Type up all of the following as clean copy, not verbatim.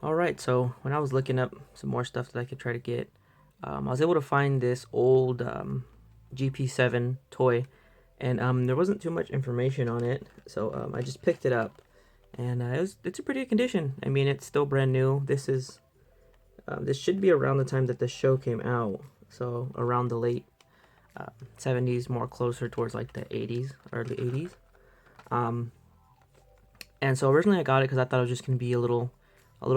Alright, so when I was looking up some more stuff that I could try to get, I was able to find this old GP7 toy, and there wasn't too much information on it, so I just picked it up, and it's a pretty good condition. I mean, it's still brand new. This should be around the time that the show came out, so around the late 70s, more closer towards like the 80s, early 80s. Um, and so originally I got it because I thought it was just gonna be a little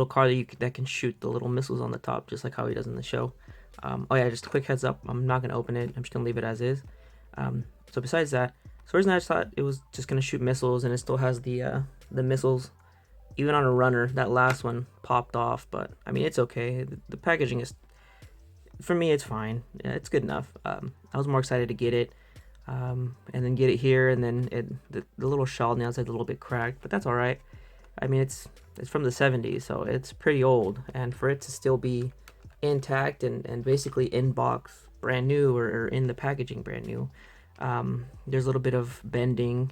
car that can shoot the little missiles on the top, just like how he does in the show. Oh yeah, just a quick heads up, I'm not gonna open it. I'm just gonna leave it as is. So besides that, so originally I just thought it was just gonna shoot missiles, and it still has the missiles. Even on a runner, that last one popped off, but I mean it's okay. The packaging is, for me, it's fine. Yeah, it's good enough. I was more excited to get it, and then get it here, and then the little shell on the outside is a little bit cracked, but that's all right. I mean, it's from the 70s, so it's pretty old, and for it to still be intact and basically in box brand new, or in the packaging brand new, there's a little bit of bending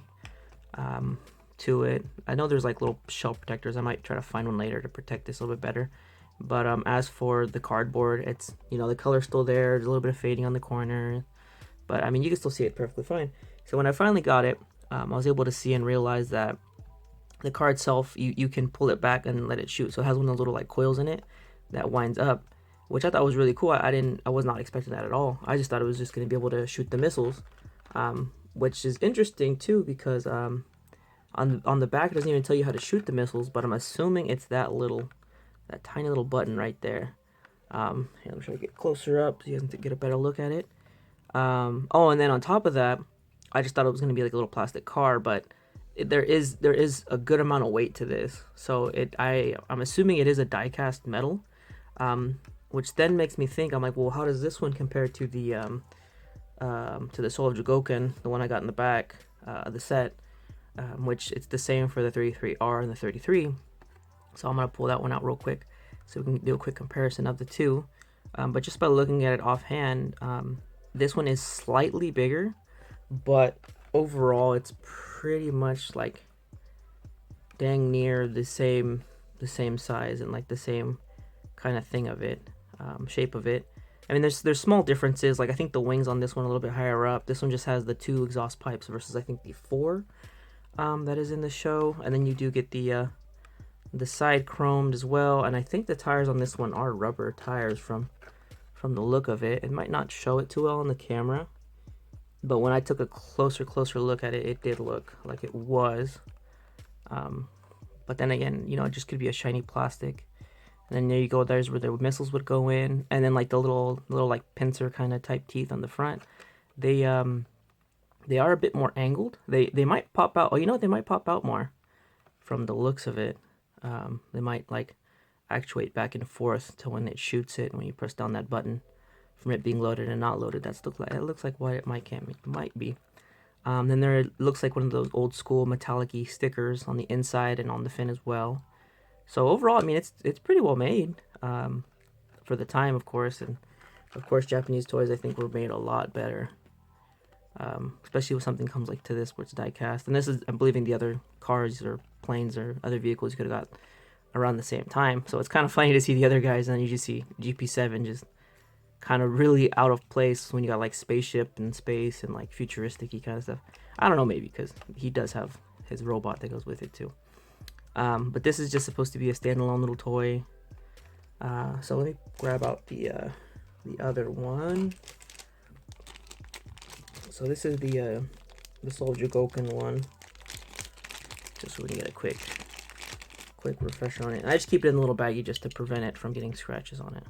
to it. I know there's like little shell protectors. I might try to find one later to protect this a little bit better. But as for the cardboard, it's, the color's still there. There's a little bit of fading on the corner, but I mean, you can still see it perfectly fine. So when I finally got it, I was able to see and realize that the car itself, you can pull it back and let it shoot. So it has one of those little like coils in it that winds up, which I thought was really cool. I was not expecting that at all. I just thought it was just going to be able to shoot the missiles, which is interesting too, because on the back it doesn't even tell you how to shoot the missiles, but I'm assuming it's that tiny little button right there. Here, I'm trying to get closer up so you guys can get a better look at it. Oh, and then on top of that, I just thought it was going to be like a little plastic car, but there is a good amount of weight to this. So I'm assuming it is a die-cast metal, which then makes me think, I'm like, well, how does this one compare to the Soul of Jogoken, the one I got in the back of the set, which it's the same for the 33R and the 33. So I'm gonna pull that one out real quick so we can do a quick comparison of the two. But just by looking at it offhand, this one is slightly bigger, but overall it's pretty much like dang near the same size and like the same kind of thing of it, shape of it. I mean, there's small differences. Like I think the wings on this one are a little bit higher up. This one just has the 2 exhaust pipes versus I think the 4 that is in the show, and then you do get the side chromed as well. And I think the tires on this one are rubber tires from the look of it. It might not show it too well on the camera, but when I took a closer look at it, it did look like it was. But then again, it just could be a shiny plastic. And then there you go. There's where the missiles would go in, and then like the little like pincer kind of type teeth on the front. They are a bit more angled. They might pop out. Oh, you know what? They might pop out more from the looks of it. They might like actuate back and forth to when it shoots it, when you press down that button, from it being loaded and not loaded. It looks like what it might be. Then there looks like one of those old school metallic-y stickers on the inside and on the fin as well. So overall, I mean, it's pretty well made, for the time, of course. And of course, Japanese toys, I think, were made a lot better, especially with something comes like to this where it's die cast. And this is, I'm believing, the other cars or planes or other vehicles you could have got around the same time. So it's kind of funny to see the other guys, and then you just see GP7 just kind of really out of place when you got like spaceship and space and like futuristic-y kind of stuff. I don't know, maybe because he does have his robot that goes with it too. But this is just supposed to be a standalone little toy. So let me grab out the other one. So this is the Soul Jogoken one, just so we can get a quick refresher on it. And I just keep it in a little baggie just to prevent it from getting scratches on it.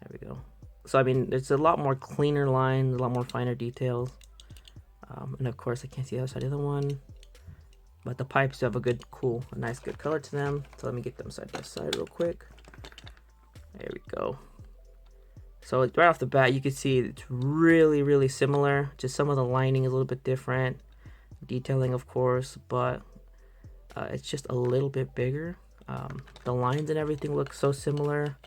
There we go. So I mean, it's a lot more cleaner lines, a lot more finer details. And of course, I can't see the other side of the one, but the pipes have a nice good color to them. So let me get them side by side real quick. There we go. So right off the bat, you can see it's really similar. Just some of the lining is a little bit different, detailing of course, but it's just a little bit bigger. The lines and everything look so similar.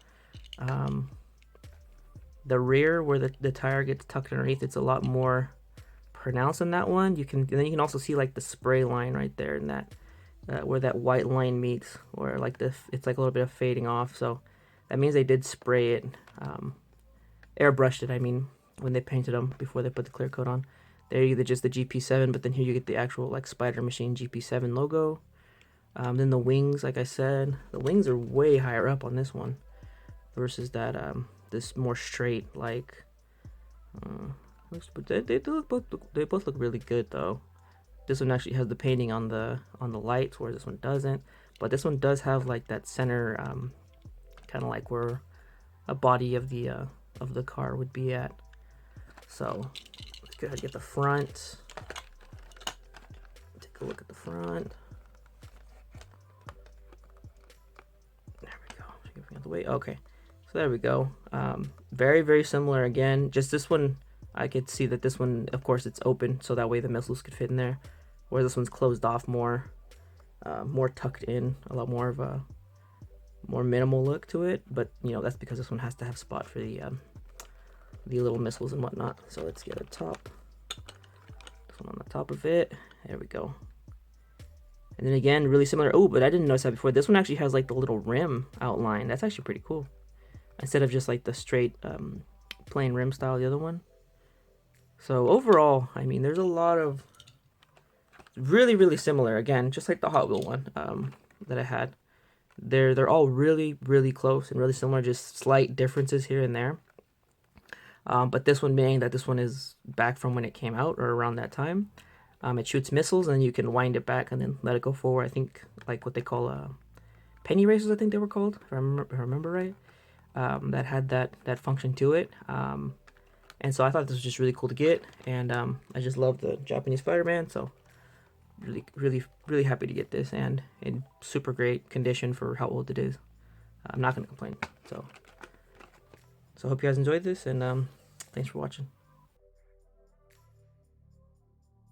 The rear, where the tire gets tucked underneath, it's a lot more pronounced in that one. And then you can also see like the spray line right there in that where that white line meets, or like it's like a little bit of fading off. So that means they did spray it, airbrushed it. I mean, when they painted them before they put the clear coat on. There you get just the GP7, but then here you get the actual like Spider Machine GP7 logo. Then the wings, like I said, the wings are way higher up on this one versus that this more straight like. But they both look really good though. This one actually has the painting on the lights, whereas this one doesn't. But this one does have like that center, kind of like where a body of the car would be at. So let's go ahead and get the front. Take a look at the front. There we go. Get out the way. Okay, so there we go. Very, very similar again. Just this one, I could see that this one, of course, it's open, so that way the missiles could fit in there. Whereas this one's closed off more, more tucked in, a lot more of a more minimal look to it. But you know, that's because this one has to have spot for the little missiles and whatnot. So let's get a top. This one on the top of it. There we go. And then again, really similar. Oh, but I didn't notice that before. This one actually has like the little rim outline. That's actually pretty cool. Instead of just like the straight plain rim style, the other one. So overall, I mean, there's a lot of really, really similar. Again, just like the Hot Wheel one that I had. They're all really, really close and really similar. Just slight differences here and there. But this one being that this one is back from when it came out or around that time. It shoots missiles and you can wind it back and then let it go forward. I think like what they call penny racers, I think they were called, if I remember right. That had that function to it. And so I thought this was just really cool to get. And I just love the Japanese Spider-Man. So really, really, really happy to get this. And in super great condition for how old it is. I'm not going to complain. So I hope you guys enjoyed this. And thanks for watching.